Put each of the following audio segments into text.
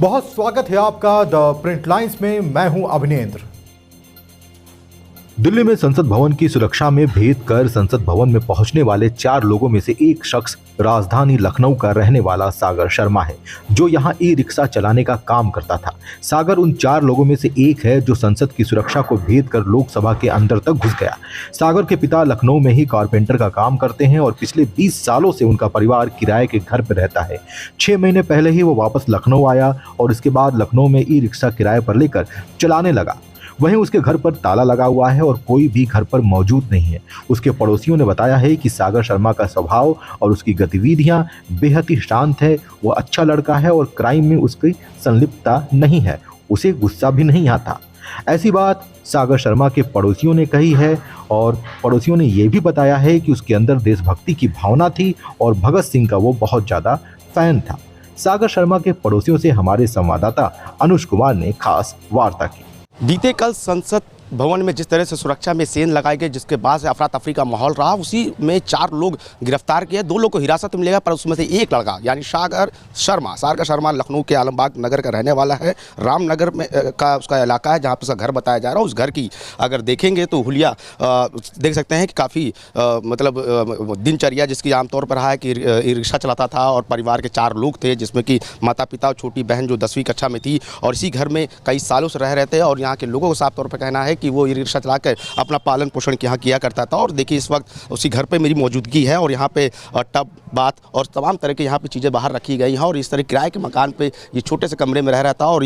बहुत स्वागत है आपका द प्रिंट लाइंस में। मैं हूं अभिनेंद्र। दिल्ली में संसद भवन की सुरक्षा में भेद कर संसद भवन में पहुंचने वाले 4 लोगों में से एक शख्स राजधानी लखनऊ का रहने वाला सागर शर्मा है, जो यहां ई रिक्शा चलाने का काम करता था। सागर उन 4 लोगों में से एक है जो संसद की सुरक्षा को भेद कर लोकसभा के अंदर तक घुस गया। सागर के पिता लखनऊ में ही कारपेंटर का काम करते हैं और पिछले 20 सालों से उनका परिवार किराए के घर पर रहता है। 6 महीने पहले ही वो वापस लखनऊ आया और इसके बाद लखनऊ में ई रिक्शा किराए पर लेकर चलाने लगा। वहीं उसके घर पर ताला लगा हुआ है और कोई भी घर पर मौजूद नहीं है। उसके पड़ोसियों ने बताया है कि सागर शर्मा का स्वभाव और उसकी गतिविधियां बेहद ही शांत है। वो अच्छा लड़का है और क्राइम में उसकी संलिप्तता नहीं है। उसे गुस्सा भी नहीं आता। ऐसी बात सागर शर्मा के पड़ोसियों ने कही है और पड़ोसियों ने यह भी बताया है कि उसके अंदर देशभक्ति की भावना थी और भगत सिंह का वो बहुत ज़्यादा फैन था। सागर शर्मा के पड़ोसियों से हमारे संवाददाता अनुज कुमार ने खास वार्ता की। बीते कल संसद भवन में जिस तरह से सुरक्षा में सेन लगाए गए, जिसके बाद से अफरा तफरी का माहौल रहा, उसी में 4 लोग गिरफ्तार किए। 2 लोग को हिरासत में लिया, पर उसमें से एक लड़का यानी सागर शर्मा लखनऊ के आलमबाग नगर का रहने वाला है। रामनगर में का उसका इलाका है जहाँ पर उसका घर बताया जा रहा है। उस घर की अगर देखेंगे तो हुलिया देख सकते हैं कि काफ़ी मतलब दिनचर्या जिसकी आमतौर पर रहा है कि रिक्शा चलाता था और परिवार के 4 लोग थे, जिसमें कि माता पिता और छोटी बहन जो 10वीं कक्षा में थी और इसी घर में कई सालों से रह रहे थे। और यहाँ के लोगों को साफ तौर पर कहना है कि वो ई रिक्शा चलाकर अपना पालन पोषण यहाँ किया करता था। और देखिए इस वक्त उसी घर पे मेरी मौजूदगी है और यहाँ पे टब बात और तमाम तरह के यहाँ पे चीज़ें बाहर रखी गई हैं। और इस तरह किराए के मकान पे ये छोटे से कमरे में रह रहा था और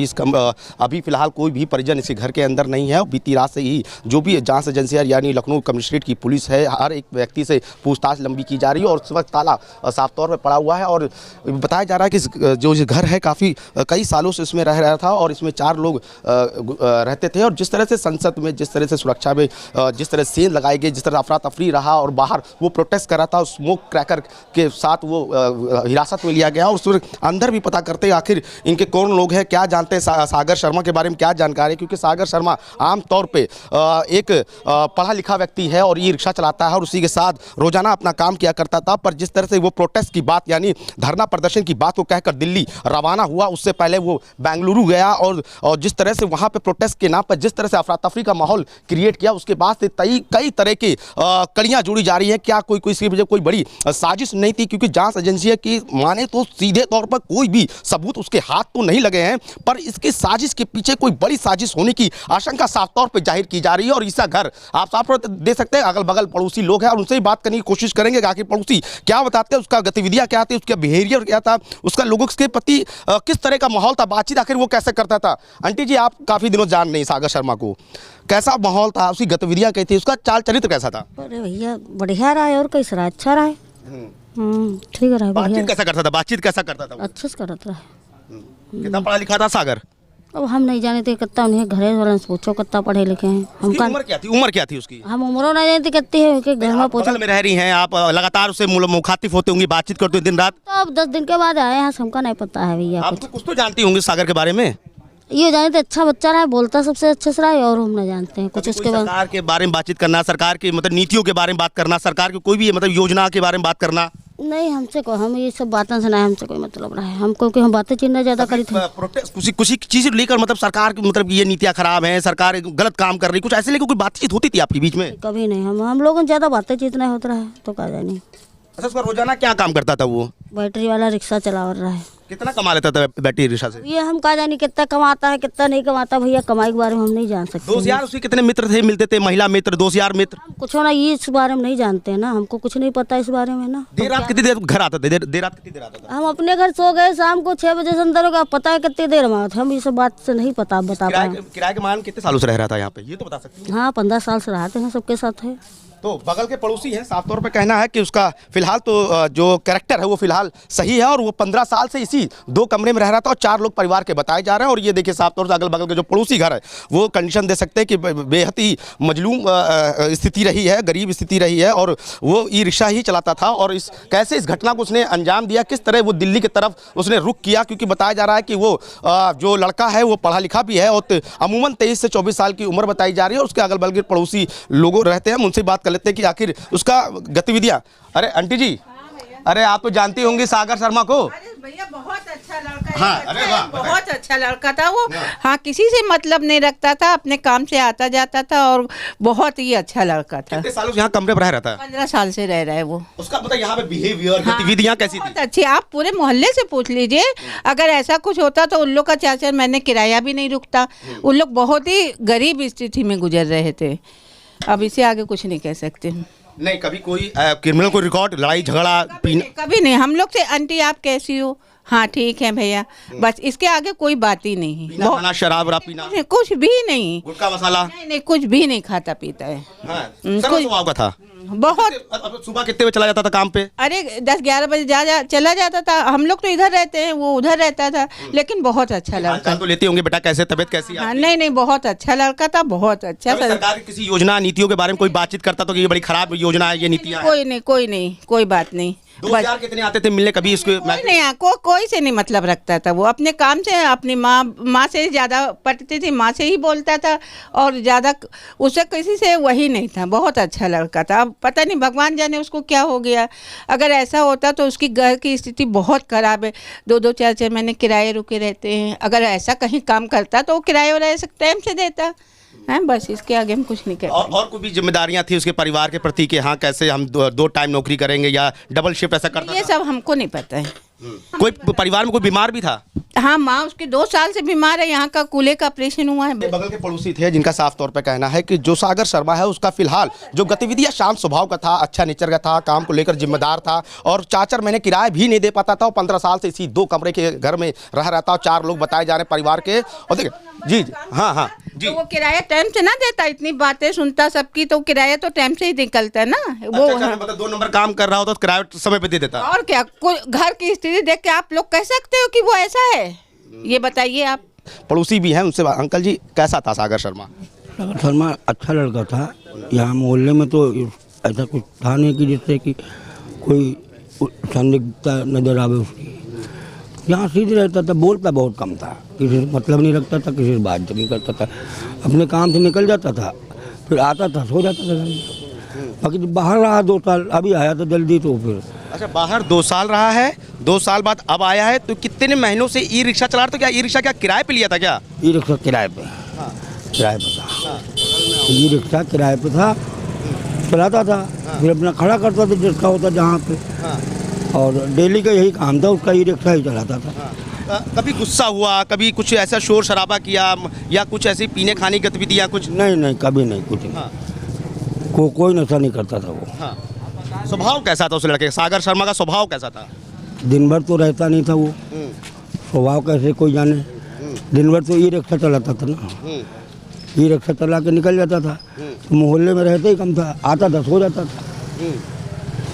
अभी फिलहाल कोई भी परिजन इसी घर के अंदर नहीं है। बीती रात से ही जो भी जांच एजेंसी यानी लखनऊ कमिश्नरेट की पुलिस है, हर एक व्यक्ति से पूछताछ लंबी की जा रही है और उस वक्त ताला साफ तौर पर पड़ा हुआ है। और बताया जा रहा है कि जो घर है काफ़ी कई सालों से इसमें रह रहा था और इसमें 4 लोग रहते थे। और जिस तरह से संसद में जिस तरह से सुरक्षा में जिस तरह सेन लगाई गई, जिस तरह अफरा तफरी रहा और बाहर वो प्रोटेस्ट कर रहा था, स्मोक क्रैकर के साथ वो हिरासत में लिया गया। और उस अंदर भी पता करते हैं आखिर इनके कौन लोग हैं, क्या जानते हैं सागर शर्मा के बारे में, क्या जानकारी है। क्योंकि सागर शर्मा आमतौर पे एक पढ़ा लिखा व्यक्ति है और ई रिक्शा चलाता है और उसी के साथ रोजाना अपना काम किया करता था। पर जिस तरह से वो प्रोटेस्ट की बात यानी धरना प्रदर्शन की बात को कहकर दिल्ली रवाना हुआ, उससे पहले वो बेंगलुरु गया और जिस तरह से वहाँ पे प्रोटेस्ट के नाम पर जिस तरह से अफरा तफरी का माहौल क्रिएट किया, उसके बाद से कई तरह की कड़ियां जुड़ी जा रही हैं। क्या कोई इसकी वजह कोई बड़ी साजिश नहीं थी? क्योंकि जांच एजेंसी की माने तो सीधे तौर पर कोई भी सबूत उसके हाथ तो नहीं लगे हैं, पर इसकी साजिश के पीछे कोई बड़ी साजिश होने की आशंका साफ तौर पर जाहिर की जा रही है। और इसका घर आप साफ तौर पर दे सकते हैं, अगल बगल पड़ोसी लोग हैं और उनसे ही बात करने की कोशिश करेंगे कि आखिर पड़ोसी क्या बताते हैं, उसका गतिविधियां क्या थी, उसका बिहेवियर क्या था, उसका लोगों के प्रति किस तरह का माहौल था, बातचीत आखिर वो कैसे करता था। आंटी जी, आप काफी दिनों जान नहीं सागर शर्मा को, कैसा माहौल था, उसकी गतिविधियां क्या थी, उसका चाल चरित्र कैसा था? अरे भैया बढ़िया रहा है और कैसा रहा, अच्छा रहा है। ठीक रहा है। बातचीत कैसा करता था? बातचीत कैसा करता था? अच्छे से करता रहा। कितना पढ़ा लिखा था सागर? अब हम नहीं जाने थे कितना, उन्हें घरे वाले से पूछो कितना पढ़े लिखे हैं। हमका उम्र क्या थी उसकी? हम उम्र नहीं जानते कितनी है, उनके घर में पूछो। में रह रही हैं आप, लगातार उससे मुखातिब होते होंगी, बातचीत करते दिन रात? तो अब 10 दिन के बाद आए हैं, हमका नहीं पता है भैया। आप तो कुछ तो जानती होंगी सागर के बारे में? ये जानते अच्छा बच्चा रहा है, बोलता सबसे अच्छे से रहा है और हम नहीं जानते हैं कुछ उसके बाद। सरकार के बारे में बातचीत करना, सरकार की मतलब नीतियों के बारे में बात करना, सरकार की कोई भी मतलब योजना के बारे में बात करना? नहीं, हमसे को हम ये सब बातें सुना है, हमसे कोई मतलब रहा है हमको कि हम बातें चिन्ह ज़्यादा करी थी। प्रोटेस्ट कुछ चीज़ लेकर मतलब सरकार की मतलब ये नीतियाँ खराब हैं, सरकार गलत काम कर रही, कुछ ऐसे लेकर कोई बातचीत होती थी आपके बीच में? कभी नहीं, हम लोगों ज़्यादा बातें चित नहीं होता रहा तो कहा जाए नहीं। अच्छा, उसका रोजाना क्या काम करता था वो? बैटरी वाला रिक्शा चला रहा है। कितना कमा लेता था बैटरी रिक्शा से? ये हम कहा जानी कितना कमाता है कितना नहीं कमाता भैया, कमाई के बारे में हम नहीं जान सकते। दोस्त यार उसके कितने मित्र थे, मिलते थे, महिला मित्र, दोस्त यार मित्र? कुछ ना ये इस बारे में नहीं जानते हैं ना, हमको कुछ नहीं पता इस बारे में ना। देर रात कितनी देर घर आता था? देर रात कितनी देर आता था? हम अपने घर सो गए शाम को 6 बजे से अंदर होगा, पता है कितनी देर में हम ये सब बात से नहीं पता बता पाए। किराए के मान कितने सालों से रह रहा था यहाँ पे, ये तो बता सकते हैं? हाँ 15 साल से रहते हैं, सबके साथ है। तो बगल के पड़ोसी हैं, साफ तौर पे कहना है कि उसका फिलहाल तो जो कैरेक्टर है वो फिलहाल सही है और वो 15 साल से इसी 2 कमरे में रह रहा था और 4 लोग परिवार के बताए जा रहे हैं। और ये देखिए साफ तौर से अगल बगल के जो पड़ोसी घर है वो कंडीशन दे सकते हैं कि बेहद ही मजलूम स्थिति रही है, गरीब स्थिति रही है और वो ई रिक्शा ही चलाता था। और कैसे इस घटना को उसने अंजाम दिया, किस तरह वो दिल्ली की तरफ उसने रुख किया, क्योंकि बताया जा रहा है कि वो जो लड़का है वो पढ़ा लिखा भी है और अमूमन 23 से 24 साल की उम्र बताई जा रही है। उसके अगल बगल के पड़ोसी लोग रहते हैं, उनसे बात कर लेते हैं कि आखिर उसका गतिविधियां। अरे आंटी जी, अरे आप तो जानती होंगी सागर शर्मा को? भैया बहुत अच्छा लड़का हाँ, अरे वाह, बहुत अच्छा लड़का था वो। हाँ, किसी से मतलब नहीं रखता था, अपने काम से आता जाता था और बहुत ही अच्छा लड़का था। कितने सालों से यहाँ कमरे पर रह रहा था? 15 साल से रह रहा है वो। उसका मतलब यहाँ पे बिहेवियर, गतिविधियाँ कैसी बहुत थी? अच्छी। आप पूरे मोहल्ले से पूछ लीजिए, अगर ऐसा कुछ होता तो उन लोग का 4-4 महीने किराया भी नहीं रुकता। उन लोग बहुत ही गरीब स्थिति में गुजर रहे थे। अब इससे आगे कुछ नहीं कह सकते। नहीं, कभी कोई क्रिमिनल को रिकॉर्ड, लड़ाई झगड़ा, कभी नहीं। हम लोग से आंटी आप कैसी हो, हाँ ठीक है भैया, बस इसके आगे कोई बात ही नहीं। पीना खाना, शराब वराब पीना, कुछ भी नहीं। गुटखा मसाला नहीं, कुछ भी नहीं खाता पीता है। हाँ, सरल स्वभाव का था। बहुत। अब सुबह कितने बजे चला जाता था काम पे? अरे 10-11 बजे चला जाता था। हम लोग तो इधर रहते हैं, वो उधर रहता था, लेकिन बहुत अच्छा लड़का। हालचाल तो लेते होंगे, बेटा कैसे, तबीयत कैसी है? हाँ, नहीं, बहुत अच्छा लड़का था, बहुत अच्छा। सरकार की किसी योजना नीतियों के बारे में कोई बातचीत करता तो ये बड़ी खराब योजना है, ये नीतियाँ हैं? कोई बात नहीं। दोस्त यार कितने आते थे मिलने कभी इसको? नहीं, कोई से नहीं मतलब रखता था वो। अपने काम से, अपनी माँ से ज़्यादा पटती थी, माँ से ही बोलता था और ज़्यादा उससे किसी से वही नहीं था। बहुत अच्छा लड़का था। अब पता नहीं भगवान जाने उसको क्या हो गया। अगर ऐसा होता तो उसकी घर की स्थिति बहुत ख़राब है। 2-2, 4-4 महीने किराए रुके रहते हैं। अगर ऐसा कहीं काम करता तो वो किराए वाला टाइम से देता है। बस इसके आगे हम कुछ नहीं कहते। और कोई भी जिम्मेदारियां थी उसके परिवार के प्रति कि हाँ कैसे हम दो टाइम नौकरी करेंगे या डबल शिफ्ट ऐसा करता ये था? सब हमको नहीं पता है। कोई परिवार में कोई बीमार भी था? हाँ, माँ उसके 2 साल से बीमार है। यहाँ का कूल्हे का ऑपरेशन हुआ है। बगल के पड़ोसी थे जिनका साफ तौर पे कहना है कि जो सागर शर्मा है उसका फिलहाल जो गतिविधियां शांत स्वभाव का था, अच्छा नेचर का था, काम को लेकर जिम्मेदार था और 4-4 महीने किराया भी नहीं दे पाता था और 15 साल से इसी 2 कमरे के घर में रह रहा था और 4 लोग बताए जा रहे परिवार के। और देखिए जी, हाँ जी, तो वो किराया टाइम से ना देता, इतनी बातें सुनता सबकी, तो किराया तो टाइम से ही निकलता है ना वो। अच्छा, मतलब 2 नंबर काम कर रहा हो तो किराया समय पे दे देता। और क्या, घर की स्थिति देख के आप लोग कह सकते हो कि वो ऐसा है? ये बताइए आप। पड़ोसी भी हैं उनसे। अंकल जी, कैसा था सागर शर्मा? सागर शर्मा अच्छा लड़का था। यहाँ मोहल्ले में तो ऐसा कुछ था नहीं कि जिससे कि कोई संदिग्धता नजर आवे उसकी। यहाँ सीधे रहता था, बोलता बहुत कम था, किसी से मतलब नहीं रखता था, किसी से बात नहीं करता था, अपने काम से निकल जाता था, फिर आता था, सो जाता था घर में। बाकी बाहर रहा 2 साल, अभी आया था जल्दी तो फिर। अच्छा, बाहर 2 साल रहा है, 2 साल बाद अब आया है, तो कितने महीनों से ई रिक्शा चला रहा था? क्या ई रिक्शा क्या किराए पे लिया था क्या? ई रिक्शा किराए पे, किराए पे था। ई रिक्शा किराए पे था, चलाता था, फिर अपना खड़ा करता था जिसका होता जहाँ पे, और डेली का यही काम था उसका, ई रिक्शा ही चलाता था। कभी गुस्सा हुआ, कभी कुछ ऐसा शोर शराबा किया या कुछ ऐसी पीने खाने की गतिविधियाँ कुछ? नहीं, कभी नहीं, कुछ नहीं। कोई नशा नहीं करता था वो। हाँ। स्वभाव कैसा था उस लड़के का? सागर शर्मा का स्वभाव कैसा था? दिन भर तो रहता नहीं था वो, स्वभाव कैसे कोई जाने। दिन भर तो ई रिक्शा चलाता था ना, ई रिक्शा चला के निकल जाता था, तो मोहल्ले में रहते ही कम था, आता था, सो जाता था।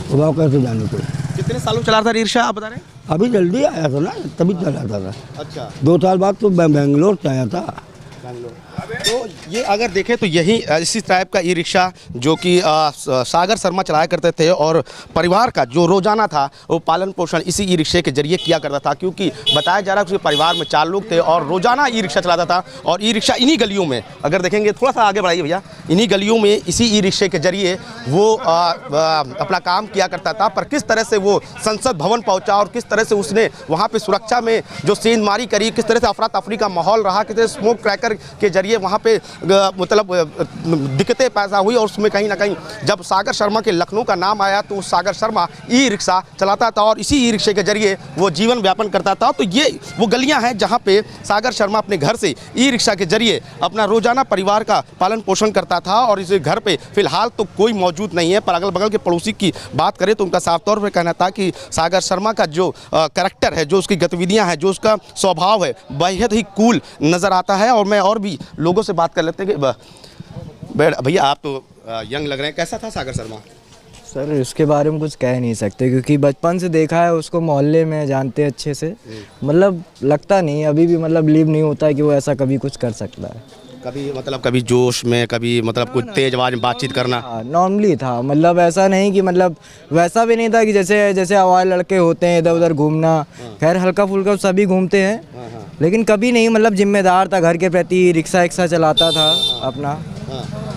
स्वभाव कैसे जाने कोई। कितने सालों चला रहा था रिक्शा, आप बता रहे हैं? अभी जल्दी आया था ना, तभी चलाता था। अच्छा, 2 साल बाद तो बेंगलोर से आया था। तो ये अगर देखें तो यही इसी टाइप का ई रिक्शा जो कि सागर शर्मा चलाया करते थे और परिवार का जो रोजाना था वो पालन पोषण इसी ई रिक्शे के जरिए किया करता था, क्योंकि बताया जा रहा है कि उसके परिवार में 4 लोग थे और रोजाना ई रिक्शा चलाता था। और ई रिक्शा इन्हीं गलियों में, अगर देखेंगे थोड़ा सा आगे बढ़ाइए भैया, इन्हीं गलियों में इसी ई रिक्शे के जरिए वो अपना काम किया करता था। पर किस तरह से वो संसद भवन पहुंचा और किस तरह से उसने वहाँ पे सुरक्षा में जो सेंधमारी करी, किस तरह से अफरा तफरी का माहौल रहा, किस तरह स्मोक क्रैकर के जरिए वहाँ पे मतलब दिक्कतें पैदा हुई। और उसमें कहीं ना कहीं जब सागर शर्मा के लखनऊ का नाम आया तो सागर शर्मा ई रिक्शा चलाता था और इसी ई रिक्शे के जरिए वो जीवन व्यापन करता था। तो ये वो गलियां हैं जहां पे सागर शर्मा अपने घर से ई रिक्शा के जरिए अपना रोजाना परिवार का पालन पोषण करता था। और इस घर पे फिलहाल तो कोई मौजूद नहीं है, पर अगल बगल के पड़ोसी की बात करें तो उनका साफ तौर पर कहना था कि सागर शर्मा का जो कैरेक्टर है, जो उसकी गतिविधियाँ हैं, जो उसका स्वभाव है, बेहद ही कूल नज़र आता है। और मैं और भी लोगों से बात कर लेते हैं कि भैया आप तो यंग लग रहे हैं, कैसा था सागर शर्मा? सर उसके बारे में कुछ कह नहीं सकते क्योंकि बचपन से देखा है उसको, मोहल्ले में जानते हैं अच्छे से। मतलब लगता नहीं, अभी भी मतलब बिलीव नहीं होता है कि वो ऐसा कभी कुछ कर सकता है। कभी मतलब कभी जोश में, कभी मतलब कुछ तेज आवाज में बातचीत करना? नॉर्मली था, मतलब ऐसा नहीं कि मतलब वैसा भी नहीं था कि जैसे आवाज लड़के होते हैं इधर उधर घूमना। खैर हल्का फुल्का सभी घूमते हैं, लेकिन कभी नहीं, मतलब जिम्मेदार था घर के प्रति, रिक्शा चलाता था अपना,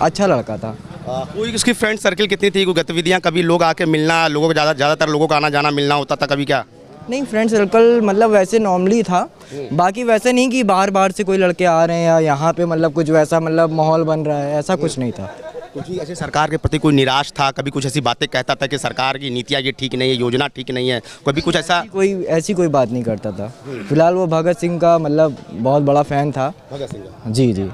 अच्छा लड़का था। कोई उसकी फ्रेंड सर्किल कितनी थी? कोई गतिविधियाँ, कभी लोग आके मिलना, लोगों को ज़्यादातर लोगों का आना जाना मिलना होता था कभी क्या? नहीं, फ्रेंड सर्कल मतलब वैसे नॉर्मली था, बाकी वैसे नहीं कि बाहर बाहर से कोई लड़के आ रहे हैं या यहाँ पे मतलब कुछ वैसा मतलब माहौल बन रहा है, ऐसा कुछ नहीं था। कुछ भी ऐसे सरकार के प्रति कोई निराश था, कभी कुछ ऐसी बातें कहता था कि सरकार की नीतियाँ ये ठीक नहीं है, योजना ठीक नहीं है, कभी कुछ ऐसा? ऐसी कोई बात नहीं करता था। फिलहाल वो भगत सिंह का मतलब बहुत बड़ा फ़ैन था। भगत सिंह का? जी जी।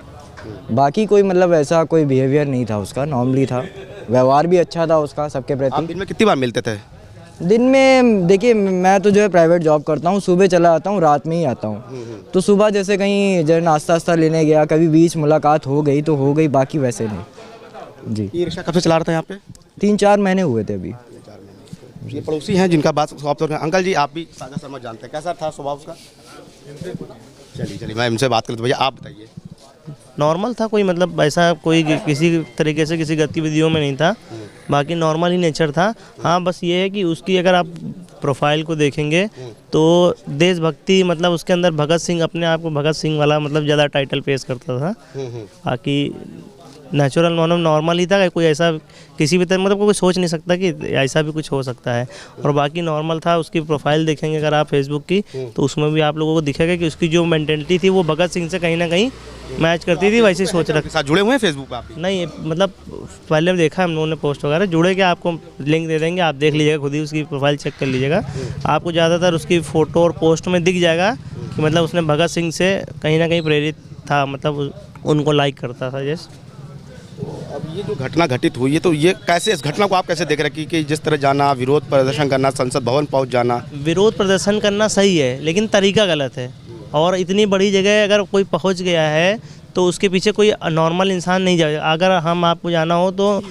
बाकी कोई मतलब ऐसा कोई बिहेवियर नहीं था उसका, नॉर्मली था, व्यवहार भी अच्छा था उसका सबके आप प्रति। दिन में कितनी बार मिलते थे? दिन में देखिए, मैं तो जो है प्राइवेट जॉब करता हूँ, सुबह चला आता हूँ, रात में ही आता हूँ। तो सुबह जैसे कहीं जो नाश्ता वास्ता लेने गया, कभी बीच मुलाकात हो गई तो हो गई, बाकी वैसे नहीं। जी। ये रिक्शा कब से चला रहा था यहाँ पे? 3-4 महीने हुए थे अभी। ये पड़ोसी हैं जिनका बात स्वाभाविक है। अंकल जी, आप भी सागर शर्मा जानते हैं, कैसा था स्वभाव उसका? चलिए मैं इनसे बात कर लेता हूँ। भैया आप बताइए। नॉर्मल था, कोई मतलब ऐसा कोई किसी तरीके से किसी गतिविधियों में नहीं था, बाकी नॉर्मल ही नेचर था। हाँ, बस ये है कि उसकी अगर आप प्रोफाइल को देखेंगे तो देशभक्ति मतलब उसके अंदर भगत सिंह, अपने आप को भगत सिंह वाला मतलब ज़्यादा टाइटल पेश करता था। बाकी नेचुरल नॉर्मल ही था, कोई ऐसा किसी भी तरह मतलब कोई सोच नहीं सकता कि ऐसा भी कुछ हो सकता है। और बाकी नॉर्मल था। उसकी प्रोफाइल देखेंगे अगर आप फेसबुक की तो उसमें भी आप लोगों को दिखेगा कि उसकी जो मेंटेलिटी थी वो भगत सिंह से कहीं ना कहीं मैच करती थी, वैसे ही सोच रखा। साथ जुड़े हुए हैं फेसबुक पे आप? नहीं, मतलब पहले देखा हम लोगों ने पोस्ट वगैरह, जुड़े के आपको लिंक दे देंगे, आप देख लीजिएगा, खुद ही उसकी प्रोफाइल चेक कर लीजिएगा। आपको ज़्यादातर उसकी फ़ोटो और पोस्ट में दिख जाएगा कि मतलब उसने भगत सिंह से कहीं ना कहीं प्रेरित था, मतलब उनको लाइक करता था। जैसे अब ये जो घटना घटित हुई है तो ये कैसे, इस घटना को आप कैसे देख रहे हैं कि जिस तरह जाना, विरोध प्रदर्शन करना, संसद भवन पहुंच जाना? विरोध प्रदर्शन करना सही है, लेकिन तरीका गलत है। और इतनी बड़ी जगह अगर कोई पहुंच गया है तो उसके पीछे कोई नॉर्मल इंसान नहीं जाएगा। अगर हम आपको जाना हो तो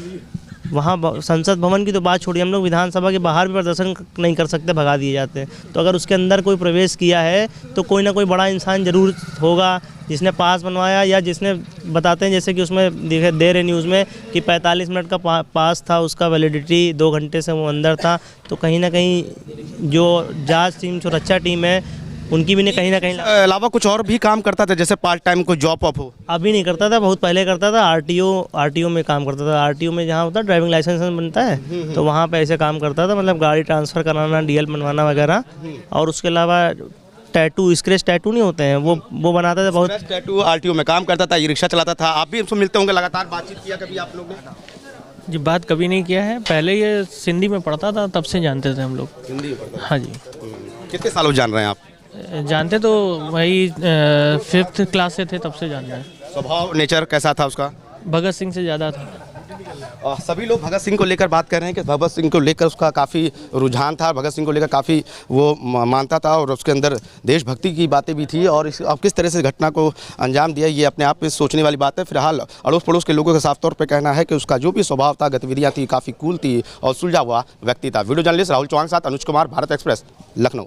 वहाँ संसद भवन की तो बात छोड़िए, हम लोग विधानसभा के बाहर भी प्रदर्शन नहीं कर सकते, भगा दिए जाते हैं। तो अगर उसके अंदर कोई प्रवेश किया है तो कोई ना कोई बड़ा इंसान ज़रूर होगा जिसने पास बनवाया, या जिसने बताते हैं जैसे कि उसमें दे रहे न्यूज़ में कि 45 मिनट का पास था, उसका वैलिडिटी 2 घंटे से वो अंदर था। तो कहीं ना कहीं जो जांच टीम, सुरक्षा टीम है, उनकी भी कहीं ना कहीं अलावा कुछ और भी काम करता था, जैसे पार्ट टाइम कोई जॉब वॉब हो? अभी नहीं करता था, बहुत पहले करता था। आरटीओ में काम करता था। आरटीओ में जहाँ होता है ड्राइविंग लाइसेंस बनता है, तो वहाँ पे ऐसे काम करता था, मतलब गाड़ी ट्रांसफ़र कराना, डीएल बनवाना वगैरह। और उसके अलावा टैटू, स्क्रैच टैटू नहीं होते हैं, वो बनाता था बहुत। टैटू आरटीओ में काम करता था, ये रिक्शा चलाता था। आप भी उससे मिलते होंगे, लगातार बातचीत किया कभी आप लोग ने? जी, बात कभी नहीं किया है, पहले ये सिंधी में पढ़ता था तब से जानते थे हम लोग। हिंदी में पढ़ता? हाँ जी। कितने सालों जान रहे हैं आप? जानते तो वही 5th क्लास से थे, तब से जान रहे हैं। स्वभाव, नेचर कैसा था उसका? भगत सिंह से ज़्यादा था। सभी लोग भगत सिंह को लेकर बात कर रहे हैं कि भगत सिंह को लेकर उसका काफ़ी रुझान था, भगत सिंह को लेकर काफ़ी वो मानता था और उसके अंदर देशभक्ति की बातें भी थी। और अब किस तरह से घटना को अंजाम दिया, ये अपने आप में सोचने वाली बात है। फिलहाल अड़ोस पड़ोस के लोगों का साफ तौर पर कहना है कि उसका जो भी स्वभाव था, गतिविधियाँ थी, काफ़ी कूल थी और सुलझा हुआ व्यक्ति था। वीडियो जर्नलिस्ट राहुल चौहान के साथ अनुज कुमार, भारत एक्सप्रेस, लखनऊ।